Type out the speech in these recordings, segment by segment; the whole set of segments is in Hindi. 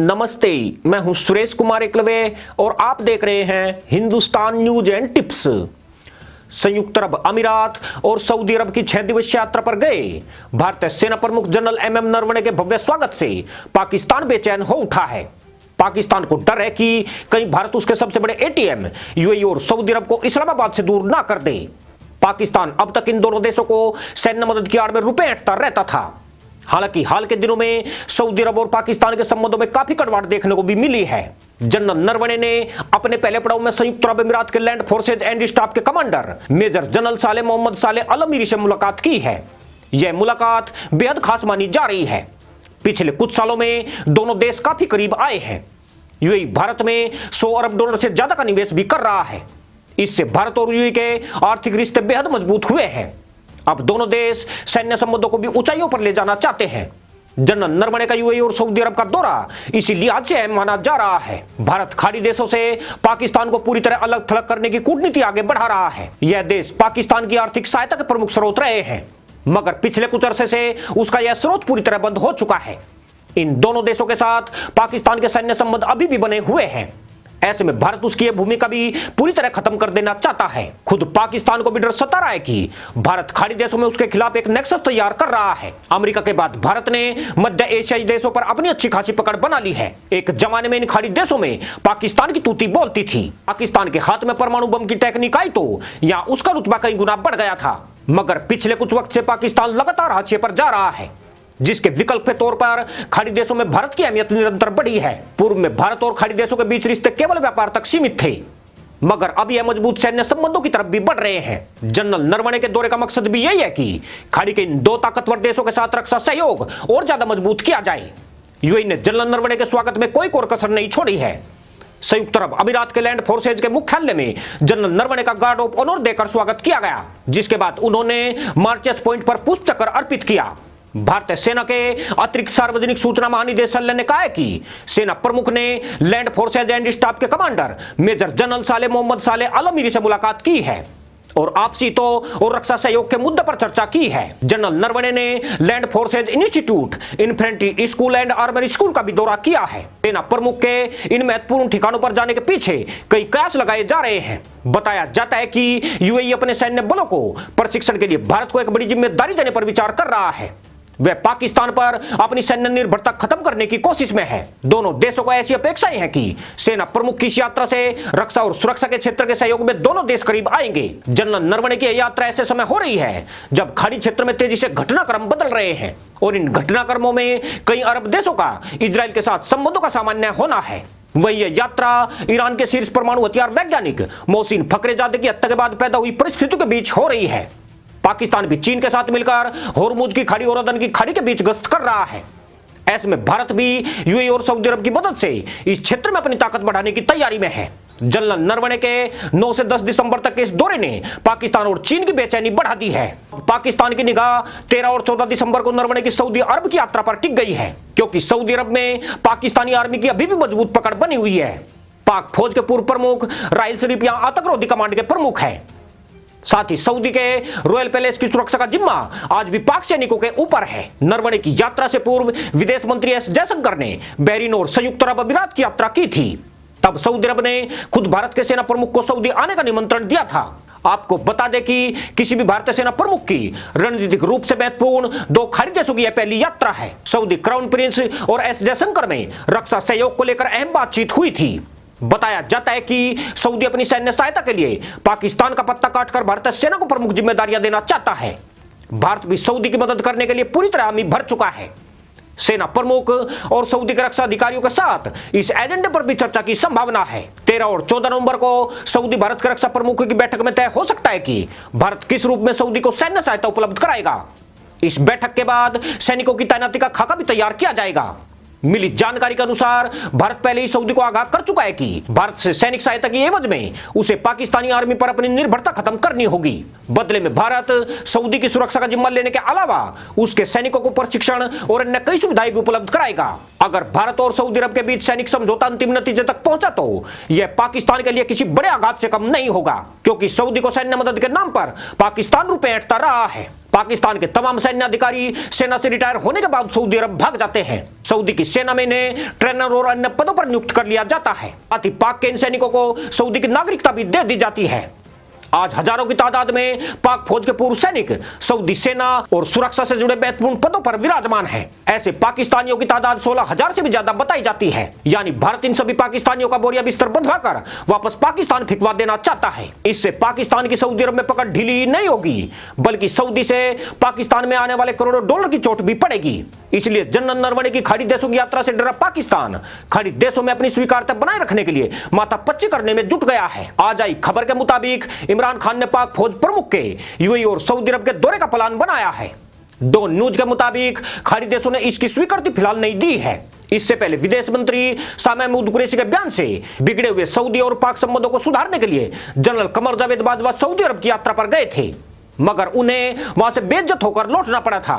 नमस्ते, मैं हूं सुरेश कुमार एकलवे और आप देख रहे हैं हिंदुस्तान न्यूज एंड टिप्स। संयुक्त अरब अमीरात और सऊदी अरब की 6 दिवसीय यात्रा पर गए भारतीय सेना प्रमुख जनरल एमएम नरवणे के भव्य स्वागत से पाकिस्तान बेचैन हो उठा है। पाकिस्तान को डर है कि कहीं भारत उसके सबसे बड़े एटीएम यूएई और सऊदी अरब को इस्लामाबाद से दूर ना कर दे। पाकिस्तान अब तक इन दोनों देशों को सैन्य मदद की आड़ में रुपए ऐंठता रहता था। हालांकि हाल के दिनों में सऊदी अरब और पाकिस्तान के संबंधों में काफी कड़वाहट देखने को भी मिली है। जनरल नरवणे ने अपने पहले पड़ाव में संयुक्त अरब अमीरात के लैंड फोर्सेज एंड स्टाफ के कमांडर मेजर जनरल साले मोहम्मद साले अल अमीरी से मुलाकात की है। यह मुलाकात बेहद खास मानी जा रही है। पिछले कुछ सालों में दोनों देश काफी करीब आए हैं। यूएई भारत में 100 अरब डॉलर से ज्यादा का निवेश भी कर रहा है। इससे भारत और यूएई के आर्थिक रिश्ते बेहद मजबूत हुए हैं। अब दोनों देश सैन्य संबंधों को भी ऊंचाइयों पर ले जाना चाहते हैं। जनरल नरवणे का यूएई और सऊदी अरब का दौरा इसी लिहाज से अहम माना जा रहा है। भारत खाड़ी देशों से पाकिस्तान को पूरी तरह अलग थलग करने की कूटनीति आगे बढ़ा रहा है। यह देश पाकिस्तान की आर्थिक सहायता के प्रमुख स्रोत रहे हैं, मगर पिछले कुछ अरसे से उसका यह स्रोत पूरी तरह बंद हो चुका है। इन दोनों देशों के साथ पाकिस्तान के सैन्य संबंध अभी भी बने हुए हैं। ऐसे में भारत उसकी यह भूमिका भी पूरी तरह खत्म कर देना चाहता है। खुद पाकिस्तान को भी डर सता रहा है कि भारत खाड़ी देशों में उसके खिलाफ एक नेक्सस तैयार कर रहा है। अमेरिका के बाद भारत ने मध्य एशियाई देशों पर अपनी अच्छी खासी पकड़ बना ली है। एक जमाने में इन खाड़ी देशों में पाकिस्तान की तूती बोलती थी। पाकिस्तान के हाथ में परमाणु बम की टेक्निक आई तो यहाँ उसका रुतबा कई गुना बढ़ गया था। मगर पिछले कुछ वक्त से पाकिस्तान लगातार हाशिए पर जा रहा है, जिसके विकल्प के तौर पर खाड़ी देशों में भारत की अहमियत निरंतर बढ़ी है। पूर्व में भारत और खाड़ी देशों के बीच रिश्ते केवल व्यापार तक सीमित थे, मगर अब यह मजबूत सैन्य संबंधों की तरफ भी बढ़ रहे हैं। जनरल नरवणे के दौरे का मकसद भी यही है कि खाड़ी के इन दो ताकतवर देशों के साथ रक्षा सहयोग और ज्यादा मजबूत किया जाए। यूएई ने जनरल नरवणे के स्वागत में कोई कसर नहीं छोड़ी है। संयुक्त अरब अमीरात के लैंड फोर्सेज के मुख्यालय में जनरल नरवणे का गार्ड ऑफ ऑनर देकर स्वागत किया गया, जिसके बाद उन्होंने मार्चेस पॉइंट पर पुष्प चक्र अर्पित किया। भारतीय सेना के अतिरिक्त सार्वजनिक सूचना महानिदेशालय ने कहा है कि सेना प्रमुख ने लैंड फोर्सेज एंड स्टाफ के कमांडर मेजर जनरल साले मोहम्मद साले अल अमीरी से मुलाकात की है और आपसी हितों और रक्षा सहयोग के मुद्दे पर चर्चा की है। जनरल नरवणे ने land forces institute, infantry school and armoury school का भी दौरा किया है। सेना प्रमुख के इन महत्वपूर्ण ठिकानों पर जाने के पीछे कई कयास लगाए जा रहे हैं। बताया जाता है कि यूएई अपने सैन्य बलों को प्रशिक्षण के लिए भारत को एक बड़ी जिम्मेदारी देने पर विचार कर रहा है। वह पाकिस्तान पर अपनी सैन्य निर्भरता खत्म करने की कोशिश में है। दोनों देशों को ऐसी अपेक्षाएं हैं कि सेना प्रमुख की इस यात्रा से रक्षा और सुरक्षा के क्षेत्र के सहयोग में दोनों देश करीब आएंगे। जनरल नरवणे की यात्रा ऐसे समय हो रही है जब खाड़ी क्षेत्र में तेजी से घटनाक्रम बदल रहे हैं और इन घटनाक्रमों में कई अरब देशों का इजराइल के साथ संबंधों का सामान्य होना है। वही यह यात्रा ईरान के शीर्ष परमाणु हथियार वैज्ञानिक मोहसिन फखरेजादे की हत्या के बाद पैदा हुई परिस्थितियों के बीच हो रही है। पाकिस्तान भी चीन के साथ मिलकर होर्मुज की खाड़ी और अदन की खाड़ी के बीच गश्त कर रहा है। ऐसे में भारत भी यूएई और सऊदी अरब की मदद से इस क्षेत्र में अपनी ताकत बढ़ाने की तैयारी में है। जनरल नरवणे के 9 से 10 दिसंबर तक के इस दौरे ने पाकिस्तान और चीन की बेचैनी बढ़ा दी है। पाकिस्तान की निगाह 13 और 14 दिसंबर को नरवणे की सऊदी अरब की यात्रा पर टिक गई है, क्योंकि सऊदी अरब में पाकिस्तानी आर्मी की अभी भी मजबूत पकड़ बनी हुई है। पाक फौज के पूर्व प्रमुख राइल शरीफ यहां आतंकरोधी कमांड के प्रमुख है। साथ ही सऊदी के रॉयल पैलेस की सुरक्षा का जिम्मा आज भी पाक सैनिकों के ऊपर है। नरवणे की यात्रा से पूर्व विदेश मंत्री एस जयशंकर ने बहरीन और संयुक्त अरब अमीरात की यात्रा की थी। तब सऊदी अरब ने खुद भारत के सेना प्रमुख को सऊदी आने का निमंत्रण दिया था। आपको बता दें कि किसी भी भारतीय सेना प्रमुख की रणनीतिक रूप से महत्वपूर्ण 2 खाड़ी देशों की यह पहली यात्रा है। सऊदी क्राउन प्रिंस और एस जयशंकर में रक्षा सहयोग को लेकर अहम बातचीत हुई थी। बताया जाता है कि सऊदी अपनी सैन्य सहायता के लिए पाकिस्तान का पत्ता काटकर भारतीय सेना को प्रमुख जिम्मेदारियां देना चाहता है। भारत भी सऊदी की मदद करने के लिए पूरी तरह हामी भर चुका है। सेना प्रमुख और सऊदी के रक्षा अधिकारियों के साथ इस एजेंडे पर भी चर्चा की संभावना है। 13 और 14 नवंबर को सऊदी भारत के रक्षा प्रमुखों की बैठक में तय हो सकता है कि भारत किस रूप में सऊदी को सैन्य सहायता उपलब्ध कराएगा। इस बैठक के बाद सैनिकों की तैनाती का खाका भी तैयार किया जाएगा। मिली जानकारी के अनुसार भारत पहले ही सऊदी को आगाह कर चुका है कि भारत से सैनिक सहायता की एवज में उसे पाकिस्तानी आर्मी पर अपनी निर्भरता खत्म करनी होगी। बदले में भारत सऊदी की सुरक्षा का जिम्मा लेने के अलावा उसके सैनिकों को प्रशिक्षण और अन्य कई सुविधाएं भी उपलब्ध कराएगा। अगर भारत और सऊदी अरब के बीच सैनिक समझौता अंतिम नतीजे तक पहुंचा तो यह पाकिस्तान के लिए किसी बड़े आघात से कम नहीं होगा, क्योंकि सऊदी को सैन्य मदद के नाम पर पाकिस्तान रुपए ऐंठता रहा है। पाकिस्तान के तमाम सैन्य अधिकारी सेना से रिटायर होने के बाद सऊदी अरब भाग जाते हैं। सऊदी की सेना में इन्हें ट्रेनर और अन्य पदों पर नियुक्त कर लिया जाता है। साथ ही पाक के इन सैनिकों को सऊदी की नागरिकता भी दे दी जाती है। आज हजारों की तादाद में पाक फौज के पूर्व सैनिक सऊदी सेना और सुरक्षा से जुड़े महत्वपूर्ण पदों पर विराजमान हैं। ऐसे पाकिस्तानियों की तादाद 16,000 से भी ज्यादा बताई जाती है। यानी भारत इन सभी पाकिस्तानियों का बोरिया बिस्तर बंधवाकर वापस पाकिस्तान फिकवा देना चाहता है। इससे पाकिस्तान की सऊदी अरब में पकड़ ढीली नहीं होगी, बल्कि सऊदी से पाकिस्तान में आने वाले करोड़ों डॉलर की चोट भी पड़ेगी। इसलिए जनरल नरवणे की खाड़ी देशों की यात्रा से डरा पाकिस्तान खाड़ी देशों में अपनी स्वीकार्यता बनाए रखने के लिए माथापच्ची करने में जुट गया है। आज आई खबर के मुताबिक इमरान खान ने पाक फौज प्रमुख के यूएई और सऊदी अरब के दौरे का प्लान बनाया है। दो न्यूज के मुताबिक खाड़ी देशों ने इसकी स्वीकृति फिलहाल नहीं दी है। इससे पहले विदेश मंत्री शाह महमूद कुरैशी के बयान से बिगड़े हुए सऊदी और पाक संबंधों को सुधारने के लिए जनरल कमर जावेद बाजवा सऊदी अरब की यात्रा पर गए थे, मगर उन्हें वहां से बेइज्जत होकर लौटना पड़ा था।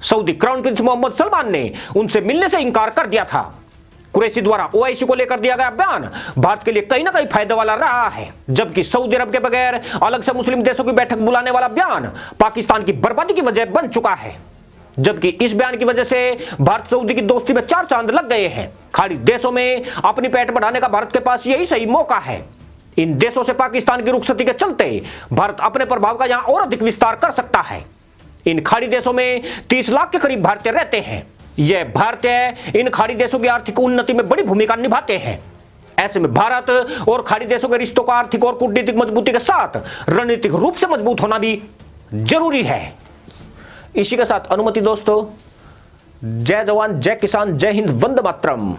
Saudi crown prince Mohammed Salman ने उनसे मिलने से इंकार कर दिया था। कुरैशी द्वारा ओआईसी को लेकर दिया गया बयान भारत के लिए कहीं ना कहीं फायदे वाला रहा है, जबकि सऊदी अरब के बगैर अलग से मुस्लिम देशों की बैठक बुलाने वाला बयान पाकिस्तान की बर्बादी की वजह बन चुका है। जबकि इस बयान की वजह से भारत सऊदी की दोस्ती में 4 चांद लग गए हैं। खाड़ी देशों में अपनी पैठ बढ़ाने का भारत के पास यही सही मौका है। इन देशों से पाकिस्तान की रुखसती के चलते भारत अपने प्रभाव का यहां और अधिक विस्तार कर सकता है। इन खाड़ी देशों में 30 लाख के करीब भारतीय रहते हैं। यह भारतीय इन खाड़ी देशों की आर्थिक उन्नति में बड़ी भूमिका निभाते हैं। ऐसे में भारत और खाड़ी देशों के रिश्तों का आर्थिक और कूटनीतिक मजबूती के साथ रणनीतिक रूप से मजबूत होना भी जरूरी है। इसी के साथ अनुमति दोस्तों, जय जवान, जय किसान, जय हिंद, वंदे मातरम।